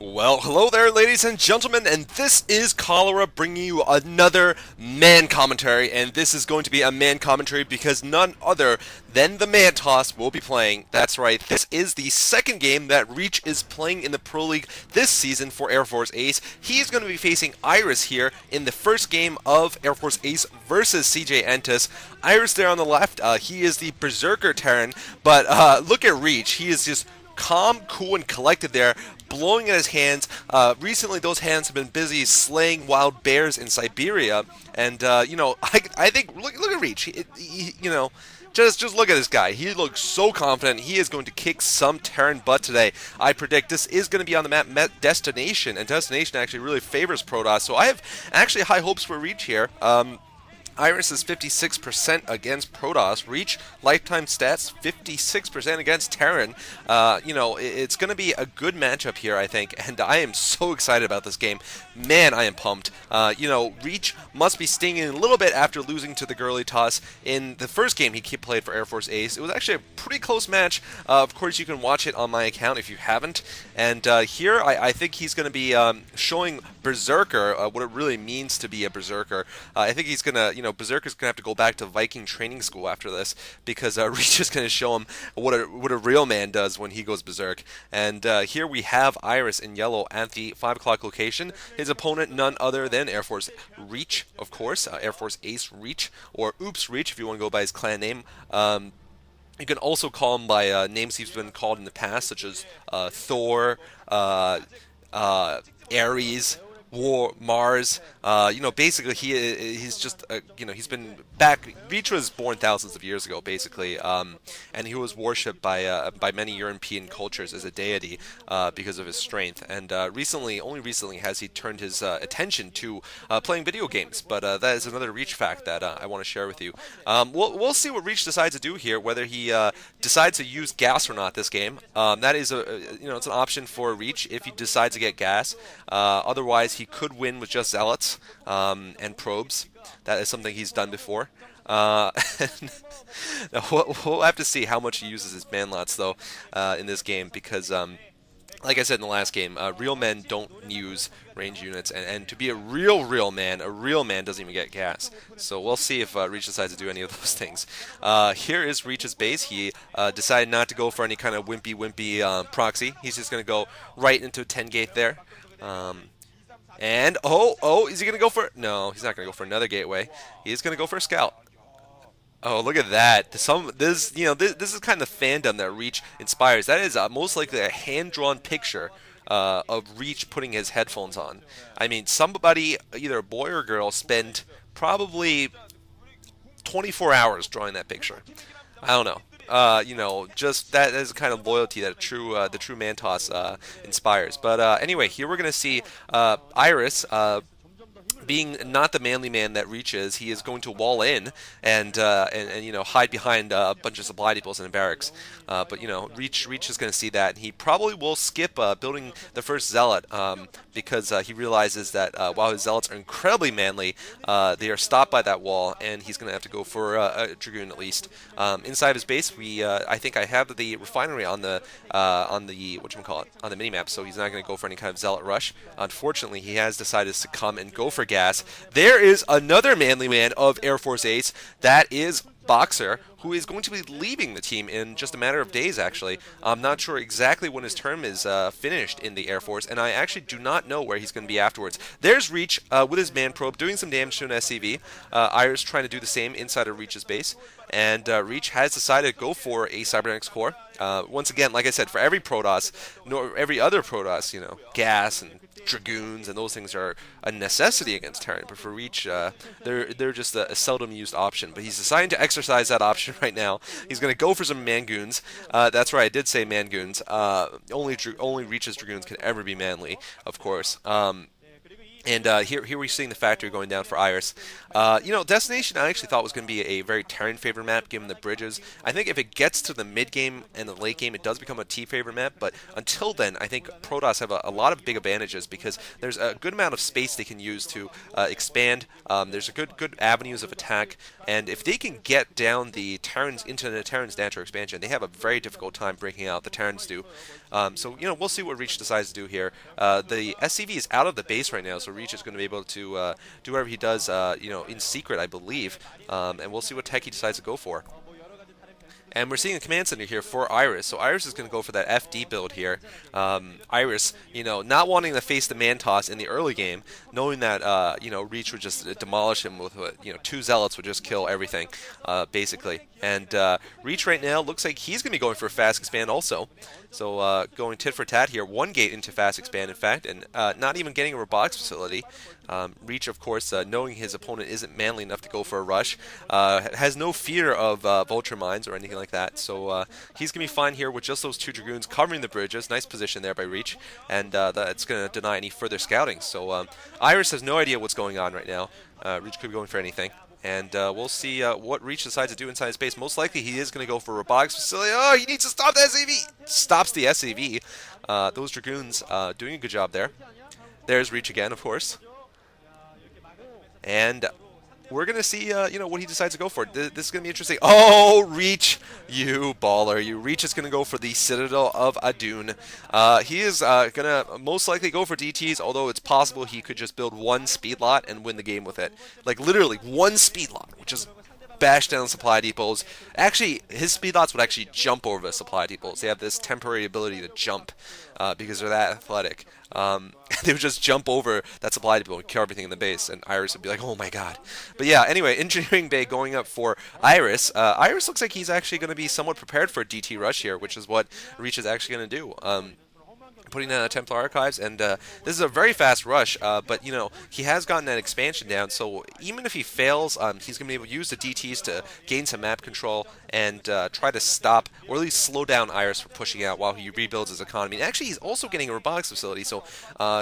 Well, hello there, ladies and gentlemen, and this is Cholera bringing you another man commentary, and this is going to be a man commentary because none other than the Mantoss will be playing. That's right, this is the second game that Reach is playing in the Pro League this season for Air Force Ace. He is going to be facing Iris here in the first game of Air Force Ace versus CJ Entis. Iris there on the left, he is the Berserker Terran, but look at Reach, he is just calm, cool, and collected there, blowing in his hands. Recently, those hands have been busy slaying wild bears in Siberia, and I think look at Reach. Just look at this guy. He looks so confident. He is going to kick some Terran butt today. I predict this is going to be on the map Destination, and Destination actually really favors Protoss, so I have actually high hopes for Reach here. Iris is 56% against Protoss. Reach lifetime stats 56% against Terran. It's going to be a good matchup here, I think, and I am so excited about this game. Man, I am pumped. Reach must be stinging a little bit after losing to the girly toss in the first game he played for Air Force Ace. It was actually a pretty close match. Of course, you can watch it on my account if you haven't. And here, I think he's going to be showing Berserker what it really means to be a Berserker. I think he's going to, Berserker's going to have to go back to Viking training school after this because Reach is going to show him what a real man does when he goes Berserk. And here we have Iris in yellow at the 5 o'clock location. His opponent, none other than Air Force Reach, of course, Air Force Ace Reach, or Oops Reach if you want to go by his clan name. You can also call him by names he's been called in the past, such as Thor, Ares, Mars. Basically he's just he's been back. Reach was born thousands of years ago, basically, and he was worshipped by many European cultures as a deity because of his strength. And only recently has he turned his attention to playing video games. But that is another Reach fact that I want to share with you. We'll see what Reach decides to do here, whether he decides to use gas or not this game. That is it's an option for Reach if he decides to get gas. Otherwise, he could win with just Zealots and Probes. That is something he's done before. We'll have to see how much he uses his manlots, though, in this game, because, like I said in the last game, real men don't use range units, and to be a real man doesn't even get gas. So we'll see if Reach decides to do any of those things. Here is Reach's base. He decided not to go for any kind of wimpy proxy. He's just going to go right into 10 gate there. And is he gonna go for? No, he's not gonna go for another gateway. He's gonna go for a scout. Oh, look at that! This is kind of fandom that Reach inspires. That is most likely a hand-drawn picture of Reach putting his headphones on. I mean, somebody, either a boy or girl, spent probably 24 hours drawing that picture. I don't know. Just that is the kind of loyalty that the true Mantoss inspires. But anyway, here we're gonna see Iris. Being not the manly man that Reach is, he is going to wall in and hide behind a bunch of supply depots in the barracks. But Reach is going to see that, and he probably will skip building the first Zealot because he realizes that while his Zealots are incredibly manly, they are stopped by that wall, and he's going to have to go for a Dragoon at least. Inside of his base, I think I have the refinery on the minimap, so he's not going to go for any kind of Zealot rush. Unfortunately, he has decided to come and go for gas. There is another manly man of Air Force Ace. That is Boxer, who is going to be leaving the team in just a matter of days, actually. I'm not sure exactly when his term is finished in the Air Force, and I actually do not know where he's going to be afterwards. There's Reach with his man probe doing some damage to an SCV. Iris trying to do the same inside of Reach's base, and Reach has decided to go for a Cybernetics core. Once again, like I said, for every Protoss, every other Protoss, gas and Dragoons and those things are a necessity against Terran, but for Reach, they're just a seldom used option. But he's deciding to exercise that option right now. He's going to go for some Mangoons. That's right, I did say Mangoons. Only Reach's Dragoons can ever be manly, of course. And here we're seeing the factory going down for Iris. Destination I actually thought was going to be a very Terran favorite map given the bridges. I think if it gets to the mid game and the late game, it does become a T favorite map. But until then, I think Protoss have a lot of big advantages because there's a good amount of space they can use to expand. There's a good avenues of attack, and if they can get down the Terrans into the Terrans' natural expansion, they have a very difficult time breaking out. The Terrans do. So, we'll see what Reach decides to do here. The SCV is out of the base right now, so Reach is going to be able to do whatever he does, in secret, I believe. And we'll see what tech he decides to go for. And we're seeing a command center here for Iris. So Iris is going to go for that FD build here. Iris, not wanting to face the Mantoss in the early game, knowing that, Reach would just demolish him with, 2 Zealots would just kill everything, basically. And Reach right now looks like he's going to be going for a fast expand also. So going tit for tat here, 1 gate into fast expand, in fact, and not even getting a robotics facility. Reach, of course, knowing his opponent isn't manly enough to go for a rush, has no fear of vulture mines or anything like that. So he's going to be fine here with just those 2 Dragoons covering the bridges. Nice position there by Reach, and that's going to deny any further scouting. So Iris has no idea what's going on right now. Reach could be going for anything. And we'll see what Reach decides to do inside his base. Most likely he is going to go for a robotics facility. Oh, he needs to stop the SCV! Stops the SCV. Those Dragoons doing a good job there. There's Reach again, of course. And we're going to see, what he decides to go for. This is going to be interesting. Oh, Reach, you baller. Reach is going to go for the Citadel of Adun. He is going to most likely go for DTs, although it's possible he could just build 1 speed lot and win the game with it. Like, literally, 1 speed lot, which is bash down supply depots. Actually, his speed lots would actually jump over the supply depots. They have this temporary ability to jump because they're that athletic. They would just jump over that supply depot and kill everything in the base, and Iris would be like, oh my god. But yeah, anyway, Engineering Bay going up for Iris. Iris looks like he's actually going to be somewhat prepared for a DT rush here, which is what Reach is actually going to do. Putting down Templar Archives, and this is a very fast rush, but he has gotten that expansion down, so even if he fails, he's going to be able to use the DTs to gain some map control and try to stop, or at least slow down Iris from pushing out while he rebuilds his economy. And actually, he's also getting a robotics facility, so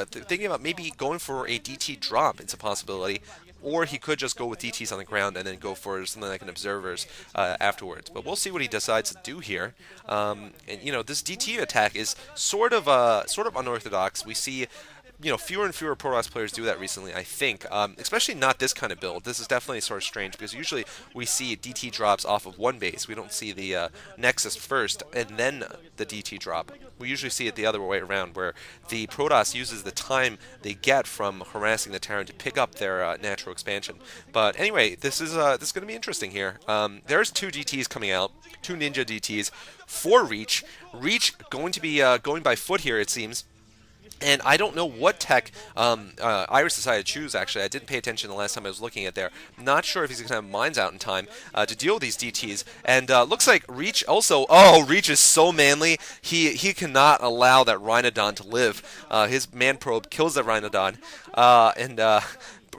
thinking about maybe going for a DT drop, it's a possibility. Or he could just go with DTs on the ground and then go for something like an observers afterwards. But we'll see what he decides to do here. And this DT attack is sort of unorthodox. We see fewer and fewer Protoss players do that recently, I think. Especially not this kind of build. This is definitely sort of strange because usually we see DT drops off of 1 base. We don't see the Nexus first and then the DT drop. We usually see it the other way around, where the Protoss uses the time they get from harassing the Terran to pick up their natural expansion. But anyway, this is going to be interesting here. There's 2 DTs coming out, 2 Ninja DTs for Reach. Reach going to be going by foot here, it seems. And I don't know what tech Iris decided to choose, actually. I didn't pay attention the last time I was looking at there. Not sure if he's going to have mines out in time to deal with these DTs. And looks like Reach also... Oh, Reach is so manly. He cannot allow that Rhinodon to live. His man probe kills that Rhinodon. And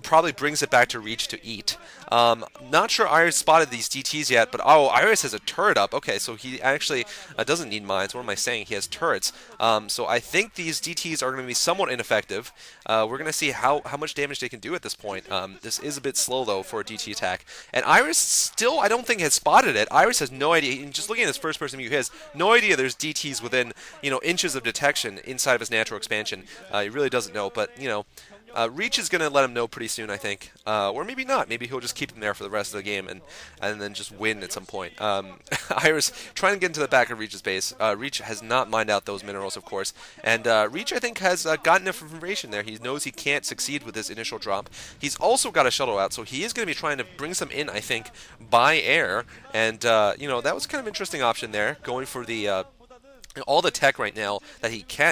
probably brings it back to Reach to eat. Not sure Iris spotted these DTs yet, but oh, Iris has a turret up. Okay, so he actually doesn't need mines. What am I saying? He has turrets. So I think these DTs are going to be somewhat ineffective. We're going to see how much damage they can do at this point. This is a bit slow, though, for a DT attack. And Iris still, I don't think, has spotted it. Iris has no idea. Just looking at his first-person view, he has no idea there's DTs within, inches of detection inside of his natural expansion. He really doesn't know, but, Reach is going to let him know pretty soon, I think. Or maybe not. Maybe he'll just keep him there for the rest of the game and then just win at some point. Iris trying to get into the back of Reach's base. Reach has not mined out those minerals, of course. And Reach, I think, has gotten enough information there. He knows he can't succeed with this initial drop. He's also got a shuttle out, so he is going to be trying to bring some in, I think, by air. And, that was kind of an interesting option there, going for the all the tech right now that he can.